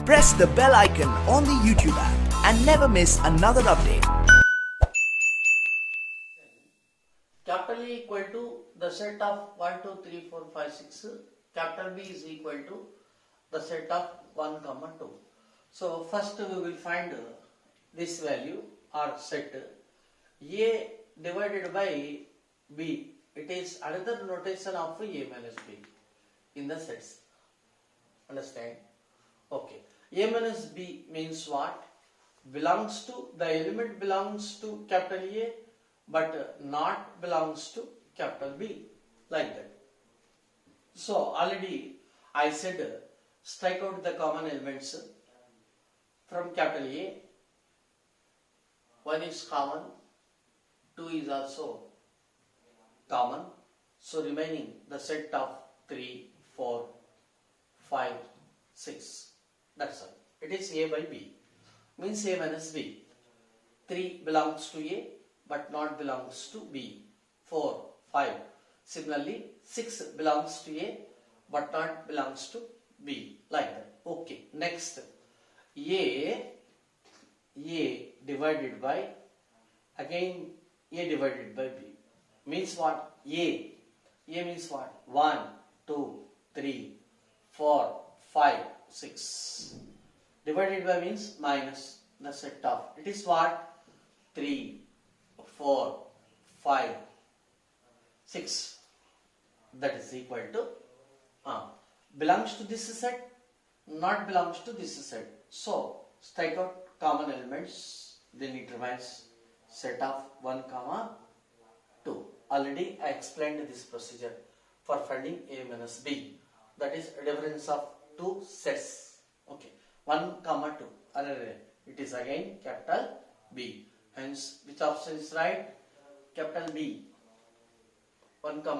Press the bell icon on the YouTube app and never miss another update. Capital A equal to the set of 1, 2, 3, 4, 5, 6. Capital B is equal to the set of 1, 2. So first we will find this value or set A divided by B. It is another notation of A minus B in the sets. Understand? Okay. A minus B means what? Belongs to, the element belongs to capital A but not belongs to capital B, like that. So already I said strike out the common elements from capital A. 1 is common, 2 is also common. So remaining the set of 3, 4, 5, 6. That's all. It is A by B. Means A minus B. 3 belongs to A but not belongs to B. 4, 5. Similarly, 6 belongs to A but not belongs to B. Like that. Okay. Next. A divided by, again A divided by B. Means what? A means what? 1, 2, 3, 4, 5, 6. Divided by means minus the set of. It is what? 3, 4, 5, 6. That is equal to belongs to this set, not belongs to this set. So strike out common elements, then it remains set of 1, 2. Already I explained this procedure for finding A minus B. That is a difference of two sets. Okay, 1, 2. It is again capital B. Hence, which option is right? Capital B. 1, 2.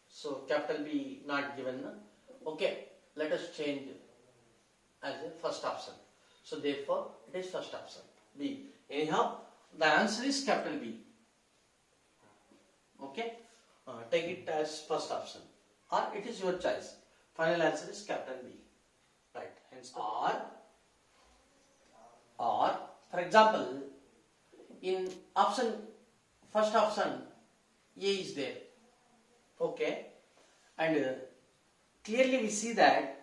So capital B not given. Okay, let us change as a first option. So therefore, it is first option B. Anyhow, the answer is capital B. Okay, take it as first option, or it is your choice. Final answer is capital B. Right. Hence, or for example, in option, first option, A is there. Okay, and clearly we see that.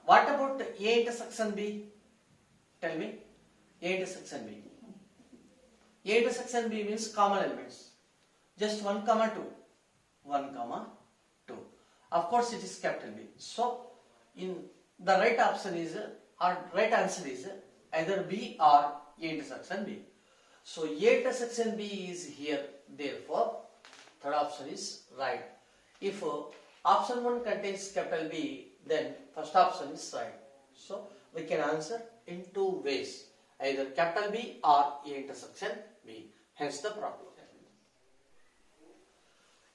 What about A intersection B? Tell me. A intersection B. A intersection B means common elements. Just 1, 2. 1, 2. Of course, it is capital B. So, in the right option is, or right answer is either B or A intersection B. So, A intersection B is here. Therefore, third option is right. If option 1 contains capital B, then first option is right. So, we can answer in two ways. Either capital B or A intersection B. Hence the problem.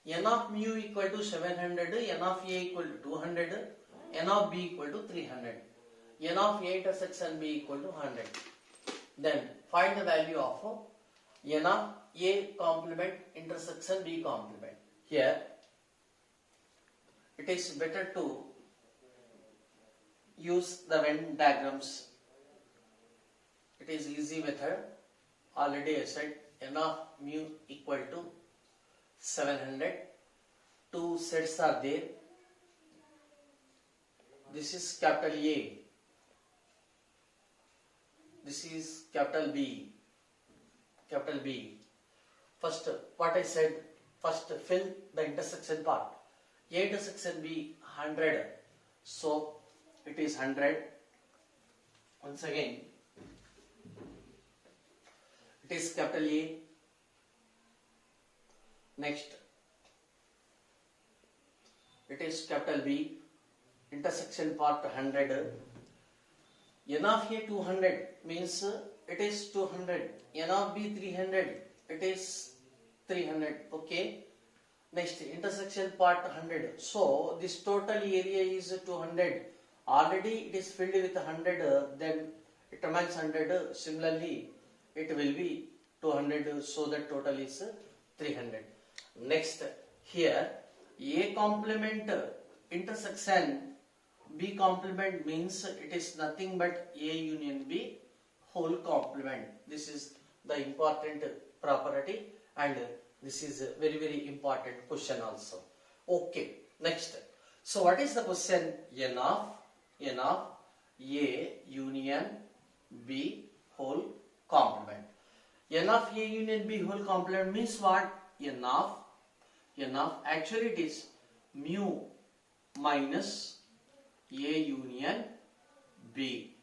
N of mu equal to 700, N of A equal to 200, N of B equal to 300. N of A intersection B equal to 100. Then find the value of N of A complement intersection B complement. Here it is better to use the Venn diagrams. It is easy method. Already I said N of mu equal to 700. Two sets are there. This is capital A. This is capital B. Capital B. First, what I said, first fill the intersection part. A intersection B 100. So it is 100. Once again, it is capital A. Next, it is capital B. Intersection part 100. N of A 200 means it is 200. N of B 300. It is 300. Okay. Next, intersection part 100. So this total area is 200. Already it is filled with 100. Then it remains 100. Similarly, it will be 200. So that total is 300. Next, here A complement intersection B complement means it is nothing but A union B whole complement. This is the important property, and this is a very important question also. Okay, next. So what is the question? N of A union B whole complement. N of A union B whole complement means what? N of actually it is mu minus A union B.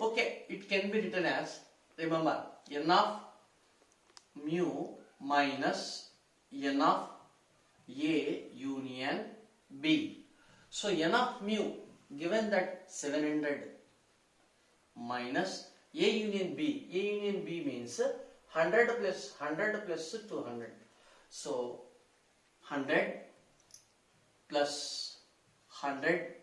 Okay, it can be written as, remember, N of mu minus N of A union B. So N of mu, given that 700 minus A union B. A union B means 100 plus 200. So 100 plus 100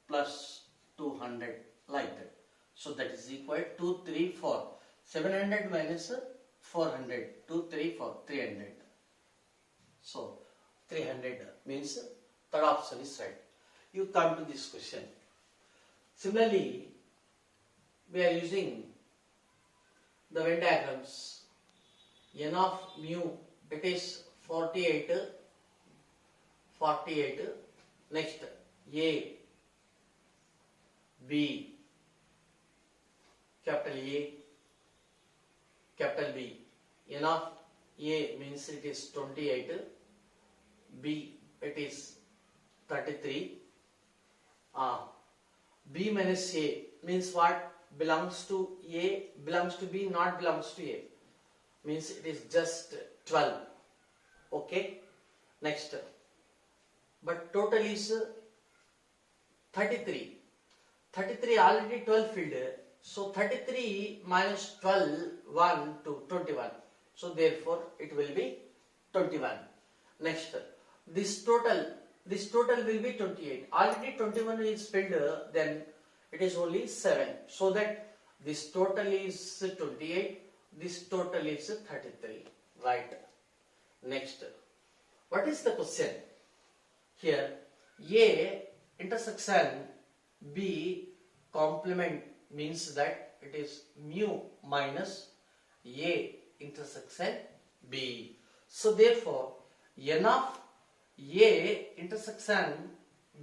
plus 200, like that. So that is equal to 2, 3, 4. 700 minus 400. 2, 3, 4. 300. So 300 means third option is right. You come to this question. Similarly, we are using the Venn diagrams. N of mu, it is 48. Next, A, B, capital A, capital B. N of A means it is 28. B, it is 33. B minus A means what? Belongs to A, belongs to B, not belongs to A. Means it is just 12. Okay. Next. But total is 33. 33 already 12 filled. So 33 minus 12, 1 to 21. So therefore it will be 21. Next. This total will be 28. Already 21 is filled, then it is only 7. So that this total is 28. This total is 33. Right. Next. What is the question? Here, A intersection B complement means that it is mu minus A intersection B. So therefore, N of A intersection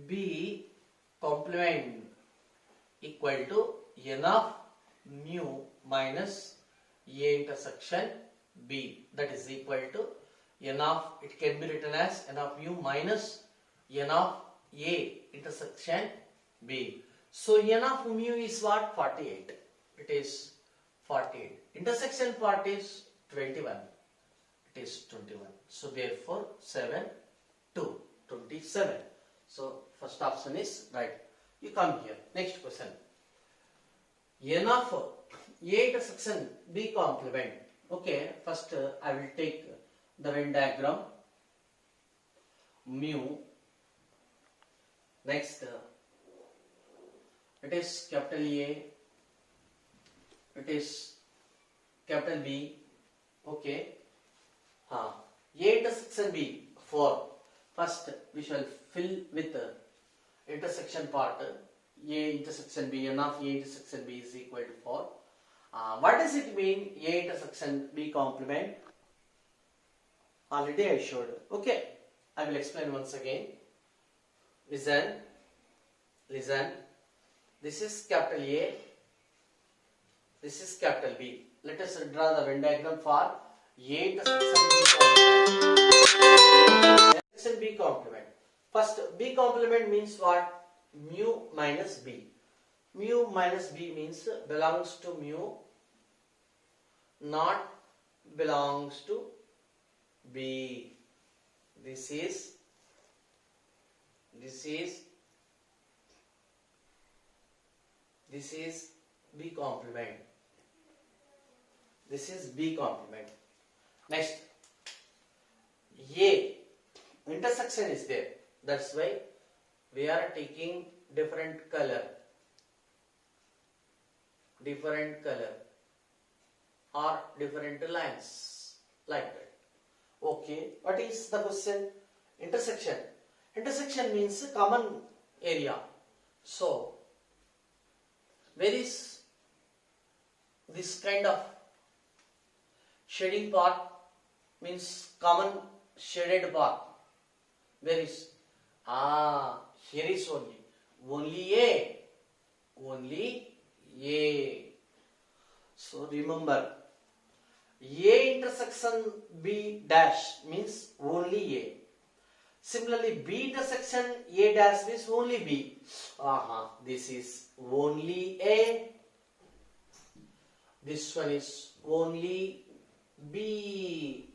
B complement equal to N of mu minus A intersection B. That is equal to N of, it can be written as N of mu minus N of A intersection B. So N of mu is what? 48. It is 48. Intersection part is 21. It is 21. So therefore 7, 2, 27. So first option is right. You come here. Next question. N of A intersection B complement. Okay, first I will take the Venn diagram. Mu. Next, it is capital A. It is capital B. Okay. A intersection B 4. First, we shall fill with the intersection part. A intersection B, N of A intersection B is equal to 4. What does it mean? A intersection B complement? Already I showed. Okay, I will explain once again. Listen. This is capital A. This is capital B. Let us draw the Venn diagram for A intersection B complement. A intersection B complement. First, B complement means what? Mu minus B. Mu minus B means belongs to mu, not belongs to B. This is B complement. This is B complement. Next, A intersection is there. That's why we are taking different color or different lines, like that. Okay, what is the question? Intersection. Intersection means common area. So, where is this kind of shading part? Means common shaded part. Where is? Here is only A. Only A. So remember, A intersection B dash means only A. Similarly, B intersection A dash means only B. This is only A. This one is only B.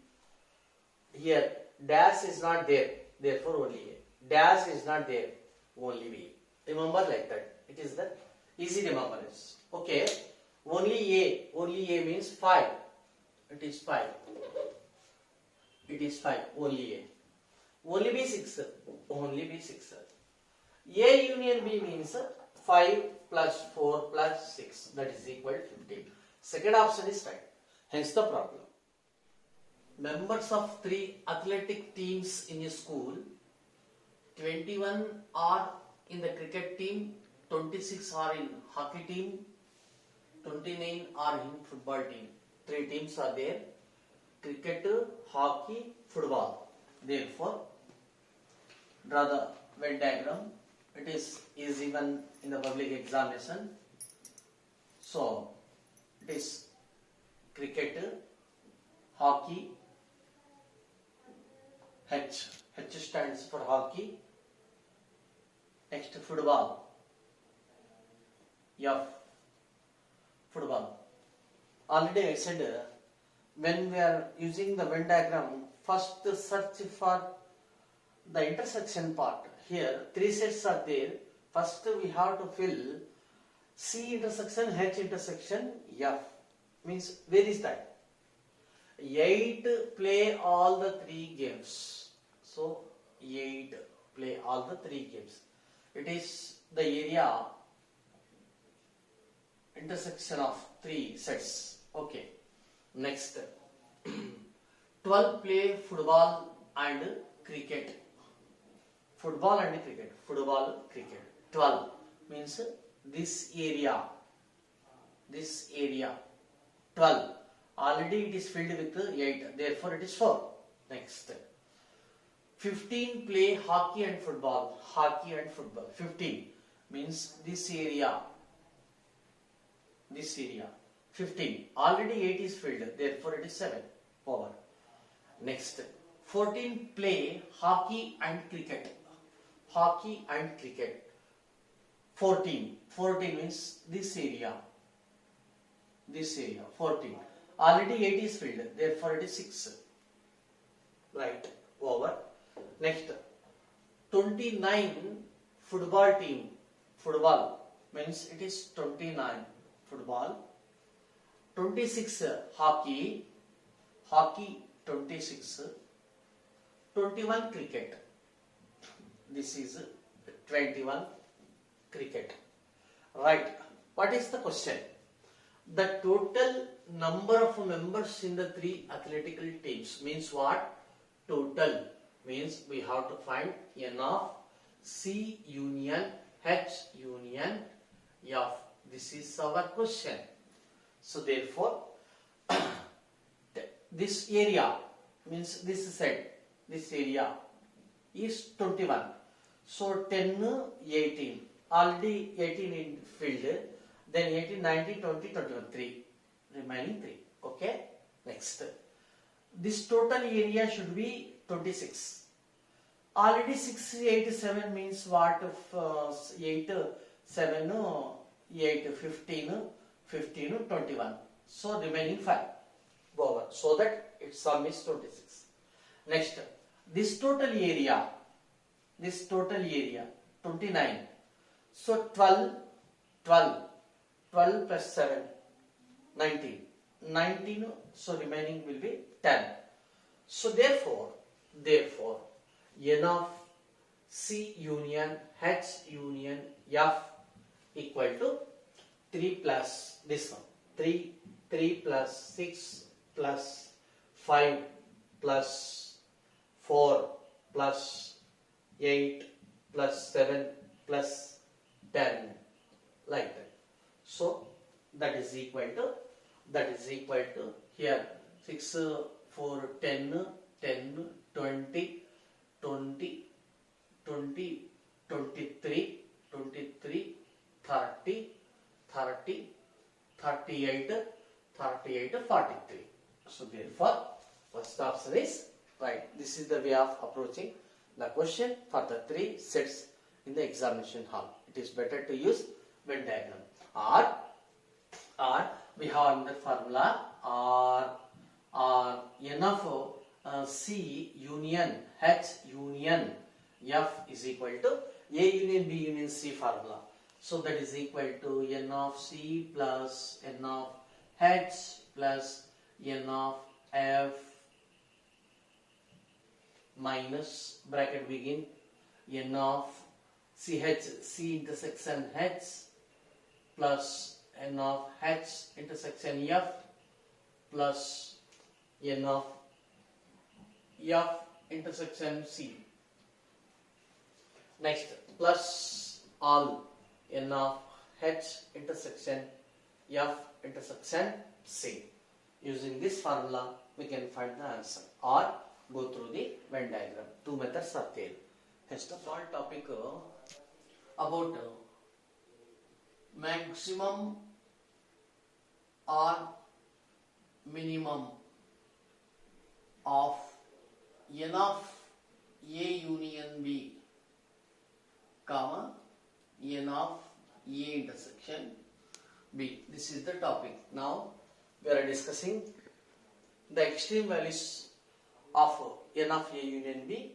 Here, dash is not there, therefore only A. Dash is not there, only B. Remember like that. It is the easy remembrance. Okay. Only A means 5. It is 5. It is 5. Only A. Only B 6. Only B 6. A union B means 5 plus 4 plus 6. That is equal to 15. Second option is right. Hence the problem. Members of 3 athletic teams in a school. 21 are in the cricket team. 26 are in hockey team. 29 are in football team. 3 teams are there. Cricket, hockey, football. Therefore, draw the Venn diagram. It is given in the public examination. So, it is cricket, hockey, H stands for hockey. Next, football, F, football. Already I said, when we are using the Venn diagram, first search for the intersection part. Here 3 sets are there. First we have to fill C intersection, H intersection, F. Means where is that? 8 play all the 3 games. So 8 play all the 3 games. It is the area intersection of 3 sets. Okay. Next. 12 play football and cricket. Football and cricket. Football, cricket. 12 means this area. This area. 12. Already it is filled with 8. Therefore it is 4. Next. 15 play hockey and football. Hockey and football. 15 means this area. This area. 15. Already 8 is filled. Therefore it is 7. Over. Next. 14 play hockey and cricket. Hockey and cricket. 14. 14 means this area. This area. 14. Already 8 is filled. Therefore it is 6. Right. Over. Next. 29 football team. Football means it is 29 football. 26 hockey. Hockey 26. 21 cricket. This is 21 cricket. Right. What is the question? The total number of members in the 3 athletical teams means what? Total means we have to find N of C union H union F. This is our question. So therefore, this area means this set, this area is 21. So 10, 18. Already 18 in filled. Then 18, 19, 20, 21. 3. Remaining 3. Okay. Next. This total area should be 26. Already 6, 8, 7 means what? 8, 7, 8, 15, 15, 21. So remaining 5. Over. So that its sum is 26. Next. This total area. 29. So 12 plus 7, 19. 19, so remaining will be 10. So therefore, N of C union H union F equal to 3 plus this one. 3 plus 6 plus 5 plus 4 plus 8 plus 7 plus 10, like that. So that is equal to here 6, 4, 10, 10, 20, 20, 20, 23, 23, 30, 30, 38, 38, 43. So therefore, first option is right. This is the way of approaching the question for the 3 sets in the examination hall. It is better to use Venn diagram. Or we have another formula, or n of C union H union F is equal to A union B union C formula. So that is equal to n of C plus n of H plus n of F minus bracket begin n of CH C intersection H plus n of H intersection F plus n of F intersection C. Next, plus all n of H intersection F intersection C. Using this formula, we can find the answer or go through the Venn diagram. 2 methods are there. Next, a small topic about maximum or minimum of n of A union B, comma n of A intersection B. This is the topic. Now we are discussing the extreme values of n of A union B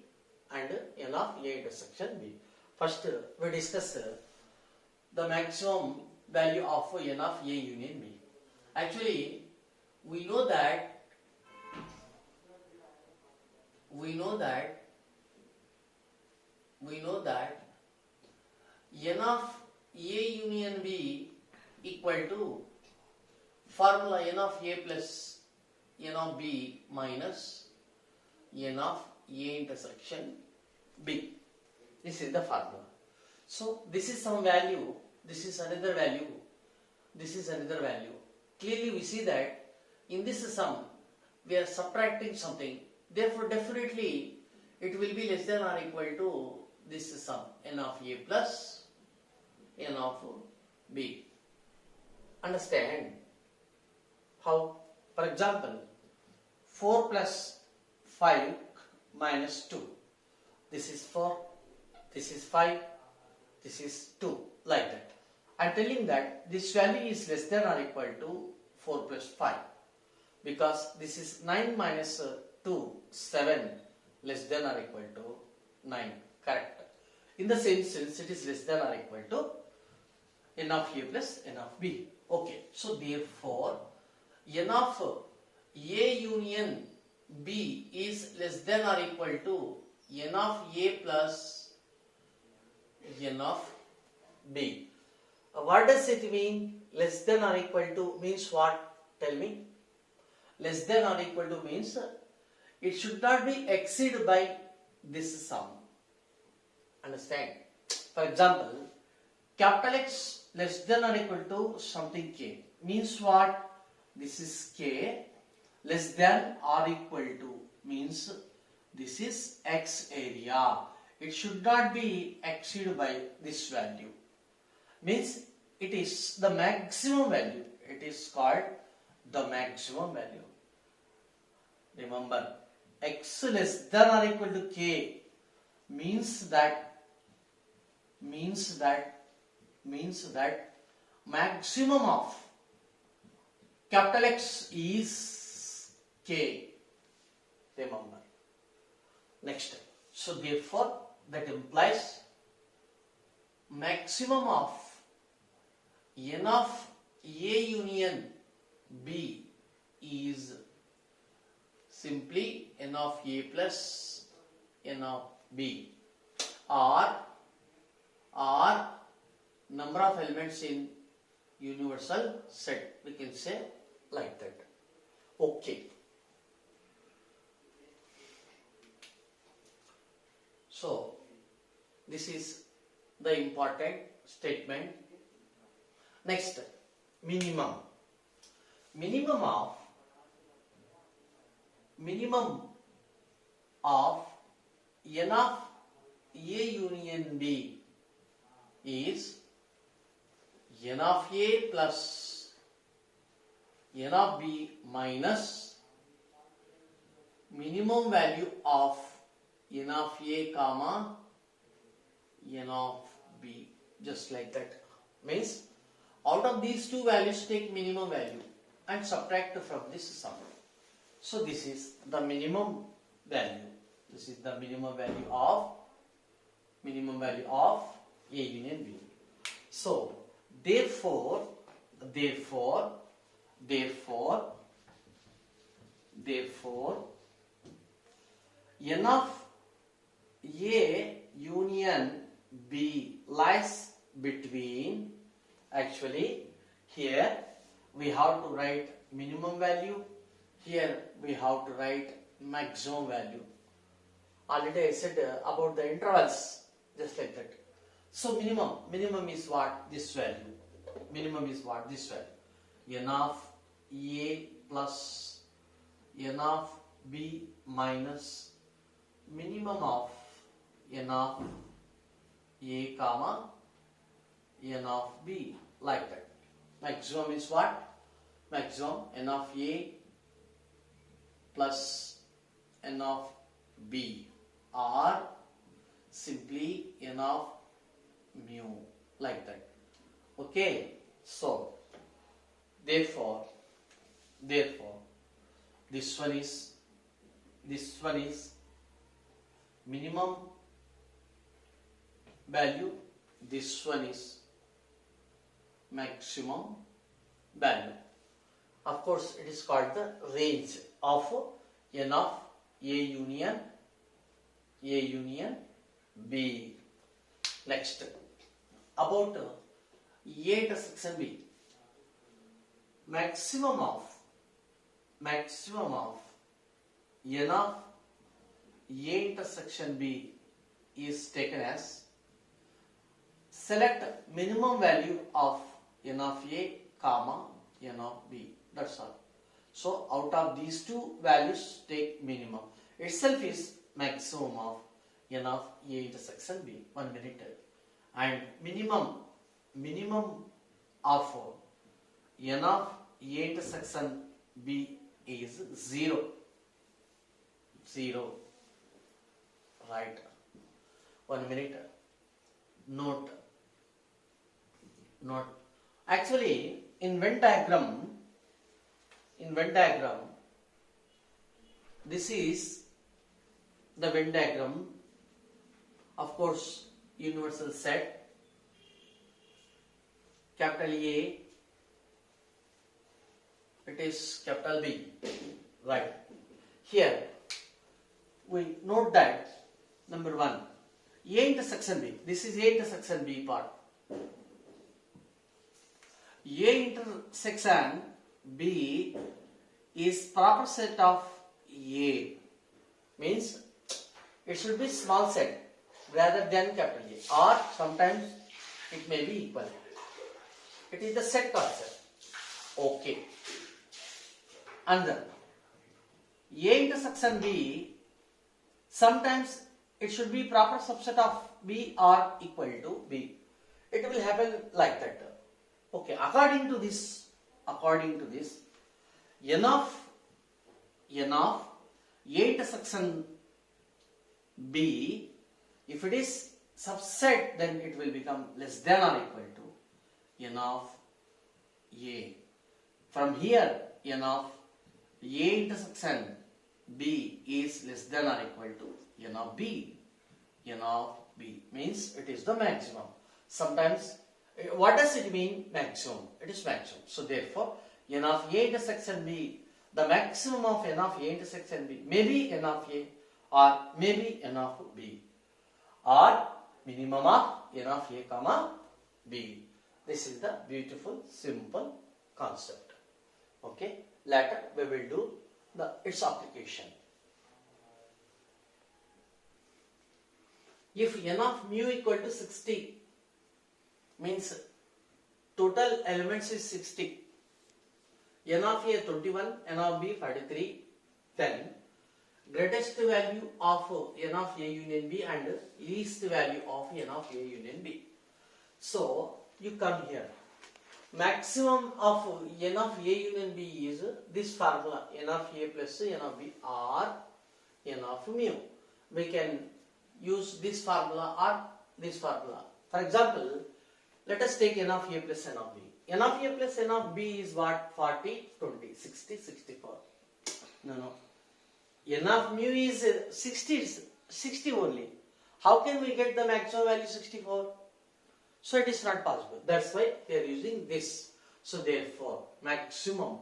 and n of A intersection B. First, we discuss the maximum value of n of A union B. Actually, we know that n of A union B equal to formula n of A plus n of B minus n of A intersection B. This is the formula. So this is some value, this is another value, this is another value. Clearly we see that in this sum we are subtracting something. Therefore definitely it will be less than or equal to this sum n of A plus n of B. Understand how? For example, 4 plus 5 minus 2. This is 4, this is 5, this is 2, like that. I am telling that this value is less than or equal to 4 plus 5 because this is 9 minus 2, 7, less than or equal to 9, correct. In the same sense, it is less than or equal to n of A plus n of B. Okay, so therefore, n of A union B is less than or equal to n of A plus n of B. What does it mean? Less than or equal to means what? Tell me. Less than or equal to means it should not be exceeded by this sum. Understand? For example, capital X less than or equal to something K means what? This is K less than or equal to means this is X area. It should not be exceeded by this value. Means it is the maximum value. It is called the maximum value. Remember, X less than or equal to K means that maximum of capital X is K. Remember. Next. So therefore, that implies maximum of n of A union B is simply n of A plus n of B, or number of elements in universal set, we can say like that. Okay. So this is the important statement. Next, minimum. Minimum of n of A union B is n of A plus n of B minus minimum value of n of A comma n of B, just like that. Means out of these two values take minimum value and subtract from this sum. So this is the minimum value. This is the minimum value of A union B. So therefore n of A union B lies between, actually here we have to write minimum value, here we have to write maximum value. Already I said about the intervals, just like that. So minimum is what? This value. Minimum is what? This value. N of A plus N of B minus minimum of N of A comma N of B, like that. Maximum is what? Maximum N of A plus N of B, or simply N of mu, like that. Okay, so therefore this one is minimum value, this one is maximum value. Of course, it is called the range of n of A union B. Next, about A intersection B. Maximum of n of A intersection B is taken as, select minimum value of n of A comma n of B. That's all. So out of these two values take minimum. Itself is maximum of n of A intersection B. 1 minute. And minimum of n of A intersection B is 0. Right. 1 minute. Note. Actually, in Venn diagram, this is the Venn diagram. Of course, universal set, capital A, it is capital B, right? Here we note that number 1, A intersection B. This is A intersection B part. A intersection B is proper set of A, means it should be small set rather than capital A, or sometimes it may be equal. It is the set concept. Okay. And then A intersection B, sometimes it should be proper subset of B or equal to B. It will happen like that. Okay, according to this, n of A intersection B, if it is subset, then it will become less than or equal to n of A. From here, n of A intersection B is less than or equal to n of B. N of B means it is the maximum. Sometimes, what does it mean? Maximum. It is maximum. So therefore, n of A intersection B, the maximum of n of A intersection B may be n of A or maybe n of B, or minimum of n of A comma B. This is the beautiful simple concept. Okay. Later we will do its application. If n of mu equal to 60 means total elements is 60. N of A 21, N of B 43, then greatest value of N of A union B and least value of N of A union B. So you come here. Maximum of N of A union B is this formula, N of A plus N of B or N of mu. We can use this formula or this formula. For example, let us take N of A plus N of B. N of A plus N of B is what? 40, 20, 60, 64. No. N of mu is 60 only. How can we get the maximum value 64? So it is not possible. That's why they are using this. So therefore, maximum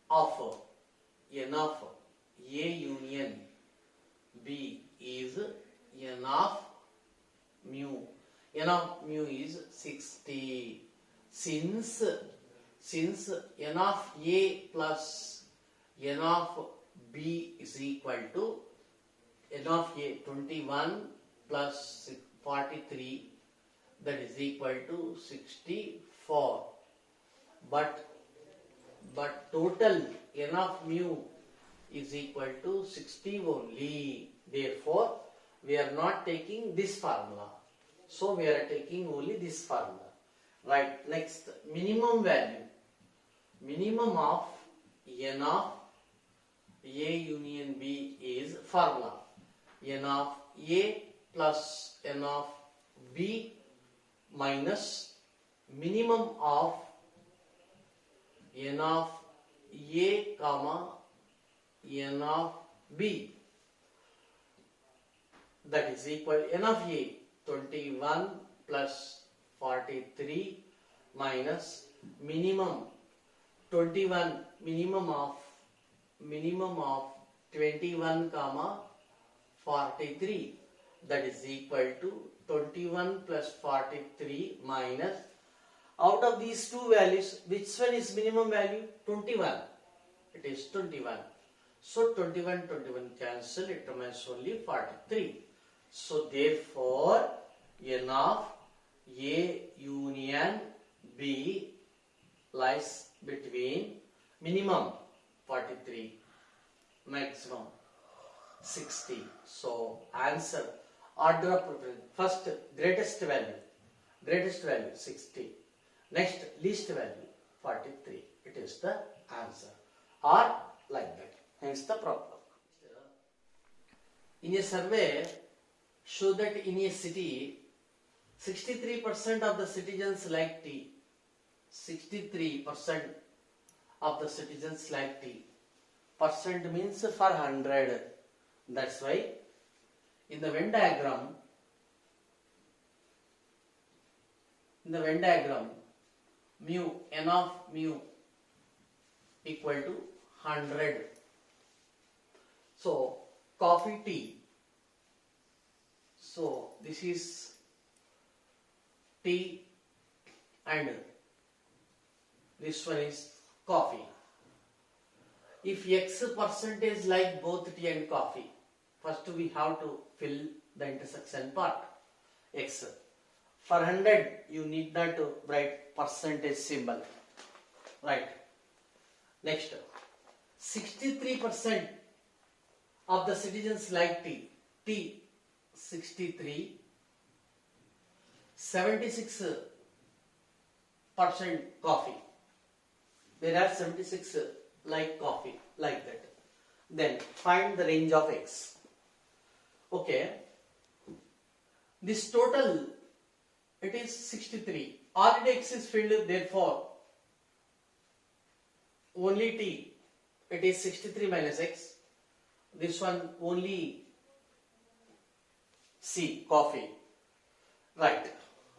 of N of A union B is N of mu. N of mu is 60. Since N of A plus N of B is equal to N of A 21 plus 43, that is equal to 64. But total N of mu is equal to 60 only. Therefore, we are not taking this formula. So we are taking only this formula. Right. Next, minimum value. Minimum of N of A union B is formula. N of A plus N of B minus minimum of N of A comma N of B, that is equal N of A 21 plus 43 minus minimum 21, minimum of 21 comma 43, that is equal to 21 plus 43 minus, out of these two values, which one is minimum value? 21. It is 21. So 21 cancel, it remains only 43. So therefore, N of A union B lies between minimum 43, maximum 60. So answer, order of preference, first greatest value 60, next least value 43. It is the answer, or like that. Hence the problem. In a survey, show that in a city 63% of the citizens like tea. 63% of the citizens like tea. Percent means for 100. That's why in the Venn diagram, mu, N of mu equal to 100. So coffee, tea. So this is tea and this one is coffee. If X percentage like both tea and coffee, first we have to fill the intersection part. X. For 100, you need not to write percentage symbol. Right. Next, 63% of the citizens like tea. Tea 63. 76% coffee. There are 76 like coffee, like that. Then find the range of X. Okay. This total, it is 63. Already X is filled, therefore only T, it is 63 minus X. This one only C, coffee. Right.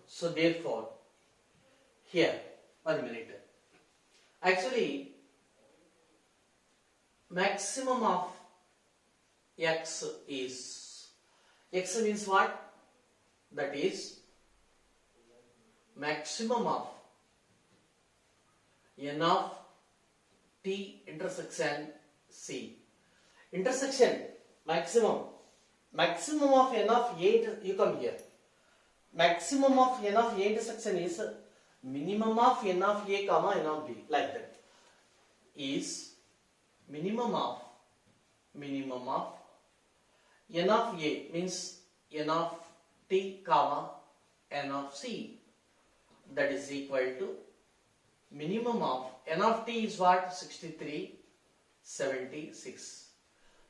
So therefore, here, 1 minute. Actually, maximum of X is, X means what? That is maximum of N of T intersection C. Intersection maximum maximum of n of a, you come here. Maximum of n of a intersection is minimum of n of a comma n of b, like that. Is minimum of n of a means n of t comma n of c, that is equal to minimum of n of t is what? 63, 76.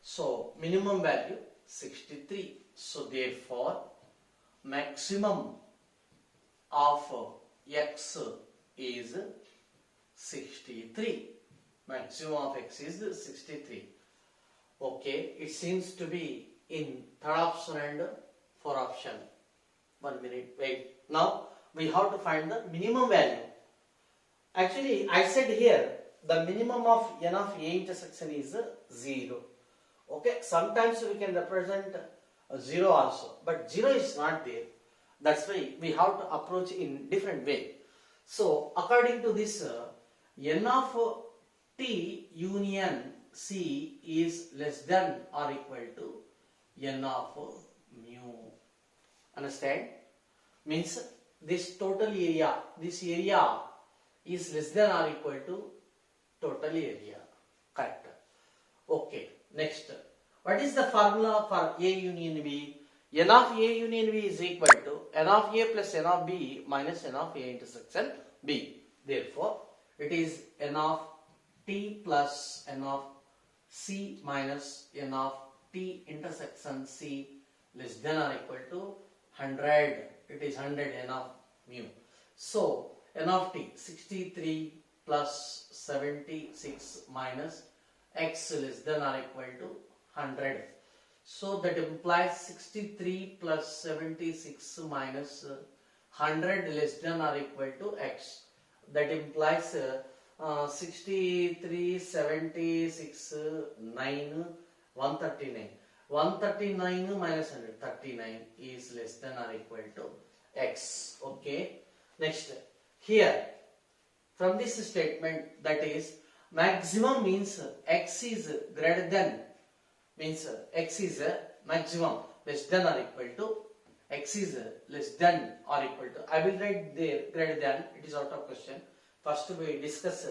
So minimum value 63. So therefore maximum of x is 63. Maximum of x is 63. Okay, it seems to be in third option and fourth option. 1 minute, wait. Now we have to find the minimum value. Actually, I said here the minimum of n of a intersection is 0. Okay, sometimes we can represent 0 also, but 0 is not there. That's why we have to approach in different way. So according to this, n of t union c is less than or equal to n of mu. Understand? Means this total area, this area is less than or equal to total area. Correct. Okay. Next. What is the formula for A union B? N of A union B is equal to n of A plus n of B minus n of A intersection B. Therefore, it is n of T plus n of C minus n of T intersection C less than or equal to 100. It is 100 n of mu. So, n of t 63 plus 76 minus x less than or equal to 100. So that implies 63 plus 76 minus 100 less than or equal to x. That implies 63, 76, 9, 139. 139 minus 100, 39 is less than or equal to x. Okay. Next, here from this statement, that is maximum means x is greater than, means x is maximum less than or equal to, x is less than or equal to. I will write there greater than, it is out of question. First we discuss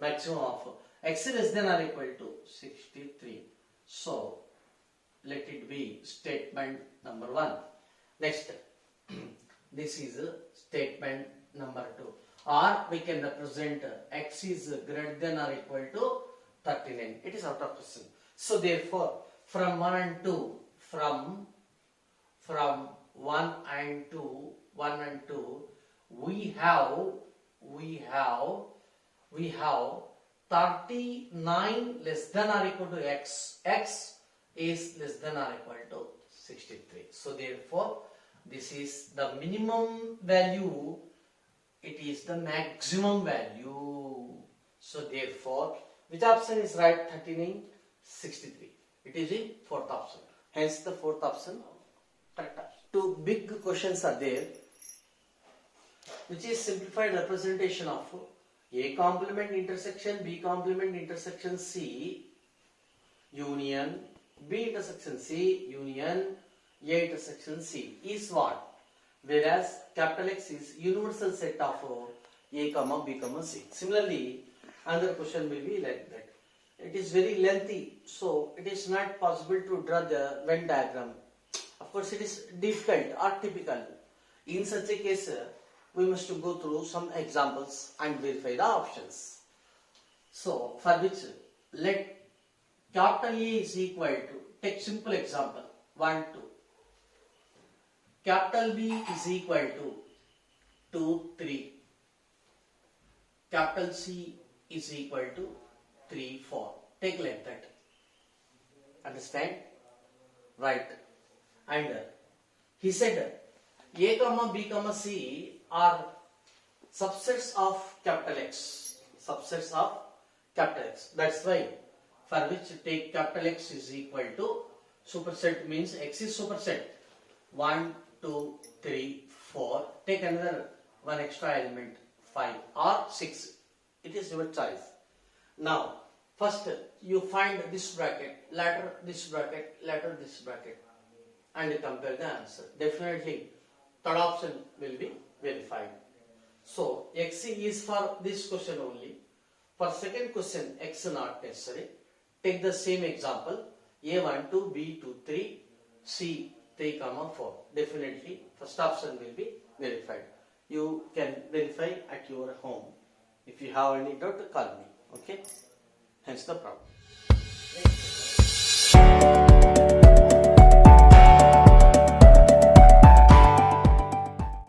maximum of x less than or equal to 63. So let it be statement number 1. Next, this is statement number 2. Or we can represent x is greater than or equal to 39. It is out of question. So therefore, from 1 and 2, from 1 and 2, we have 39 less than or equal to x. X is less than or equal to 63. So therefore, this is the minimum value. It is the maximum value. So therefore, which option is right? 39, 63. It is in fourth option. Hence the fourth option correct option. Two big questions are there, which is simplified representation of A complement intersection B complement intersection C union B intersection C union A intersection C is what? Whereas capital X is universal set of A comma B comma C. Similarly, another question will be like that. It is very lengthy, so it is not possible to draw the Venn diagram. Of course, it is difficult or typical. In such a case, we must go through some examples and verify the options. So, for which let capital A is equal to, take simple example, 1, 2. Capital B is equal to 2, 3. Capital C is equal to 3, 4. Take like that. Understand? Right. And he said A comma B comma C are subsets of capital X. Subsets of capital X. That's why for which take capital X is equal to superset means X is superset. 1, 2, 3, 4. Take another one extra element 5 or 6. It is your choice. Now, first you find this bracket, later this bracket, later this bracket. and compare the answer. Definitely third option will be verified. So X is for this question only. For second question, X not necessary. Take the same example. A1 2, B2 3, C 3, 4. Definitely first option will be verified. You can verify at your home. If you have any doubt, call me. Okay? Hence the problem.